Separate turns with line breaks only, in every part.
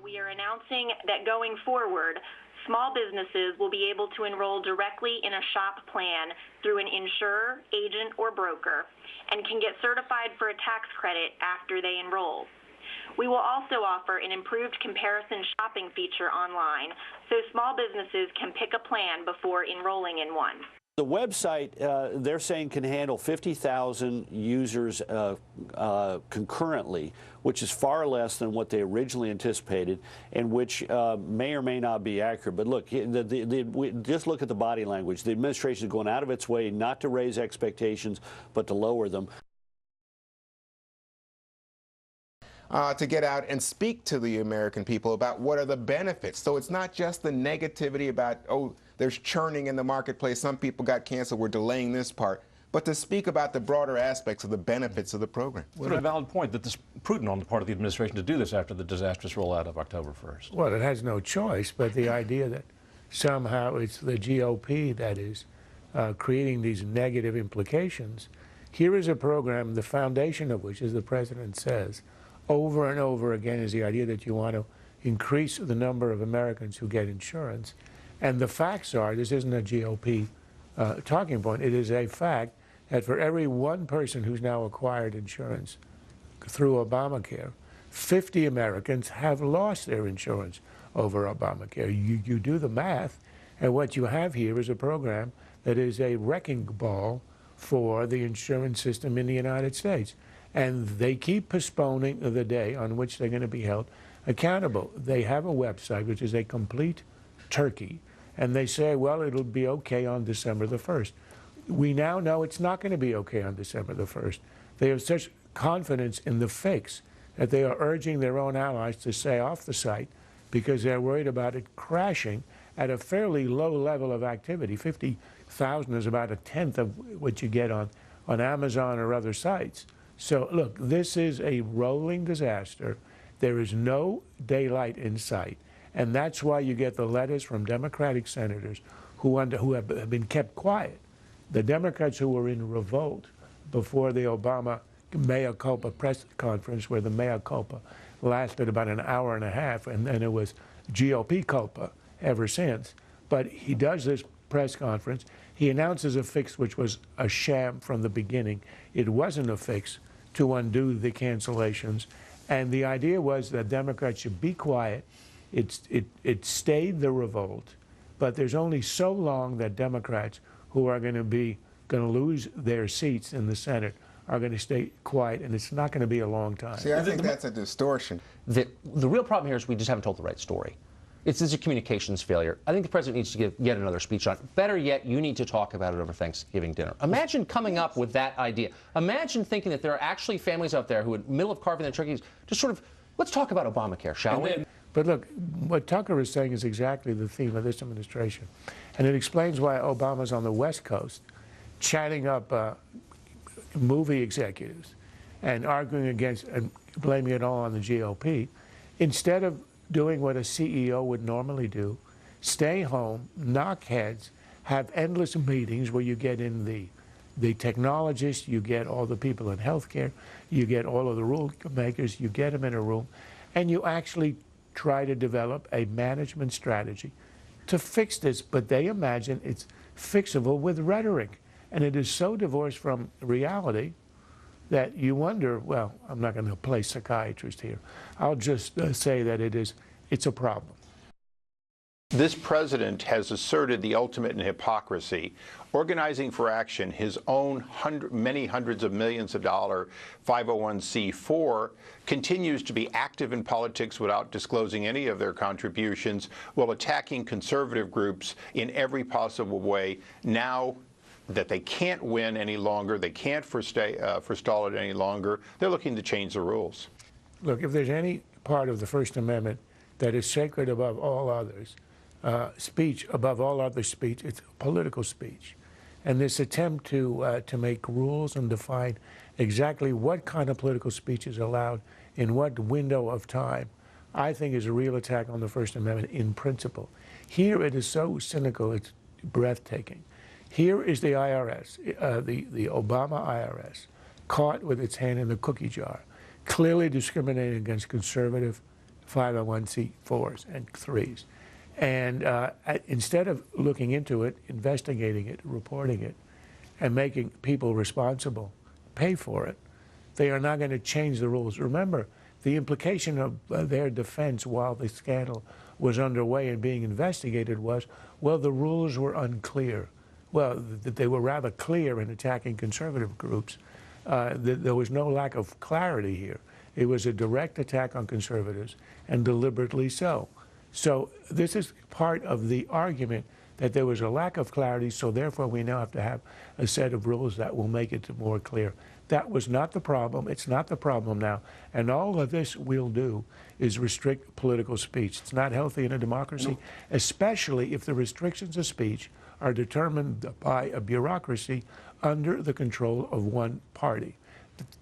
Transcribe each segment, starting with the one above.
we are announcing that going forward, small businesses will be able to enroll directly in a SHOP plan through an insurer, agent, or broker, and can get certified for a tax credit after they enroll. We will also offer an improved comparison shopping feature online, so small businesses can pick a plan before enrolling in one.
The website, they're saying, can handle 50,000 users concurrently, which is far less than what they originally anticipated, and which may or may not be accurate. But look, just look at the body language. The administration is going out of its way not to raise expectations, but to lower them.
To get out and speak to the American people about what are the benefits. So it's not just the negativity about, oh, there's churning in the marketplace, some people got canceled, we're delaying this part, but to speak about the broader aspects of the benefits of the program.
What a valid point that it's prudent on the part of the administration to do this after the disastrous rollout of October 1st.
Well, it has no choice, but the idea that somehow it's the GOP that is creating these negative implications. Here is a program, the foundation of which, as the president says, over and over again, is the idea that you want to increase the number of Americans who get insurance. And the facts are, this isn't a GOP talking point, it is a fact that for every one person who's now acquired insurance through Obamacare, 50 Americans have lost their insurance over Obamacare. You do the math, and what you have here is a program that is a wrecking ball for the insurance system in the United States. And they keep postponing the day on which they're going to be held accountable. They have a website which is a complete turkey, and they say, well, it'll be okay on December the 1st. We now know it's not going to be okay on December the 1st. They have such confidence in the fix that they are urging their own allies to stay off the site because they're worried about it crashing at a fairly low level of activity. 50,000 is about a tenth of what you get on Amazon or other sites. So look, this is a rolling disaster. There is no daylight in sight. And that's why you get the letters from Democratic senators who have been kept quiet. The Democrats who were in revolt before the Obama mea culpa press conference, where the mea culpa lasted about an hour and a half, and then it was GOP culpa ever since. But he does this press conference. He announces a fix which was a sham from the beginning. It wasn't a fix to undo the cancellations. And the idea was that Democrats should be quiet. It stayed the revolt, but there's only so long that Democrats who are going to lose their seats in the Senate are going to stay quiet, and it's not going to be a long time.
See, I think that's a distortion.
The real problem here is we just haven't told the right story. It's a communications failure. I think the president needs to give yet another speech on it. Better yet, you need to talk about it over Thanksgiving dinner. Imagine coming up with that idea. Imagine thinking that there are actually families out there who, in the middle of carving their turkeys, just sort of, let's talk about Obamacare, shall we?
But look, what Tucker is saying is exactly the theme of this administration. And it explains why Obama's on the West Coast chatting up movie executives and arguing against and blaming it all on the GOP, instead of doing what a CEO would normally do, stay home, knock heads, have endless meetings where you get in the technologists, you get all the people in healthcare, you get all of the rule makers, you get them in a room, and you actually try to develop a management strategy to fix this. But they imagine it's fixable with rhetoric. And it is so divorced from reality that you wonder, well, I'm not going to play psychiatrist here. I'll just say that it's a problem.
This president has asserted the ultimate in hypocrisy, organizing for action his own many hundreds of millions of dollar 501c4 continues to be active in politics without disclosing any of their contributions, while attacking conservative groups in every possible way. Now that they can't win any longer, they can't forestall it any longer, they're looking to change the rules.
Look, if there's any part of the First Amendment that is sacred above all others, speech above all other speech, it's political speech. And this attempt to make rules and define exactly what kind of political speech is allowed in what window of time, I think is a real attack on the First Amendment in principle. Here it is so cynical, it's breathtaking. Here is the IRS, the Obama IRS, caught with its hand in the cookie jar, clearly discriminating against conservative 501c4s and 3s. And instead of looking into it, investigating it, reporting it, and making people responsible pay for it, they are not going to change the rules. Remember, the implication of their defense while the scandal was underway and being investigated was, well, the rules were unclear. Well, they were rather clear in attacking conservative groups. There was no lack of clarity here. It was a direct attack on conservatives, and deliberately so. So this is part of the argument that there was a lack of clarity, so therefore we now have to have a set of rules that will make it more clear. That was not the problem. It's not the problem now. And all of this will do is restrict political speech. It's not healthy in a democracy, especially if the restrictions of speech are determined by a bureaucracy under the control of one party.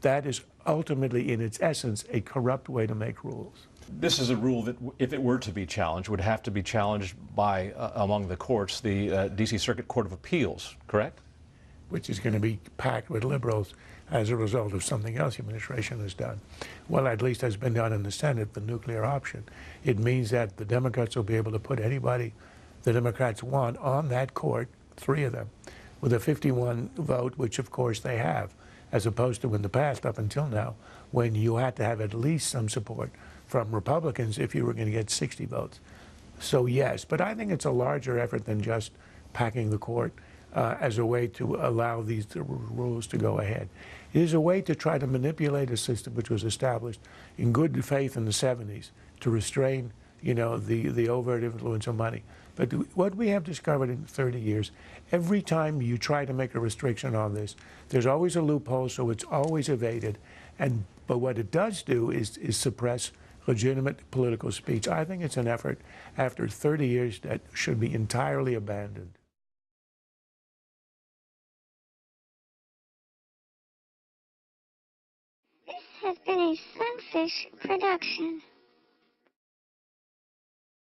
That is ultimately, in its essence, a corrupt way to make rules.
This is a rule that, if it were to be challenged, would have to be challenged by, among the courts, the D.C. Circuit Court of Appeals, correct?
Which is going to be packed with liberals as a result of something else the administration has done. Well, at least has been done in the Senate, the nuclear option. It means that the Democrats will be able to put anybody the Democrats want on that court, 3 of them, with a 51 vote, which of course they have, as opposed to in the past, up until now, when you had to have at least some support from Republicans if you were going to get 60 votes. So yes, but I think it's a larger effort than just packing the court as a way to allow these rules to go ahead. It is a way to try to manipulate a system which was established in good faith in the 70s to restrain, the overt influence of money. But what we have discovered in 30 years, every time you try to make a restriction on this, there's always a loophole, so it's always evaded. But what it does do is suppress legitimate political speech. I think it's an effort after 30 years that should be entirely abandoned.
This has been a Sunfish production.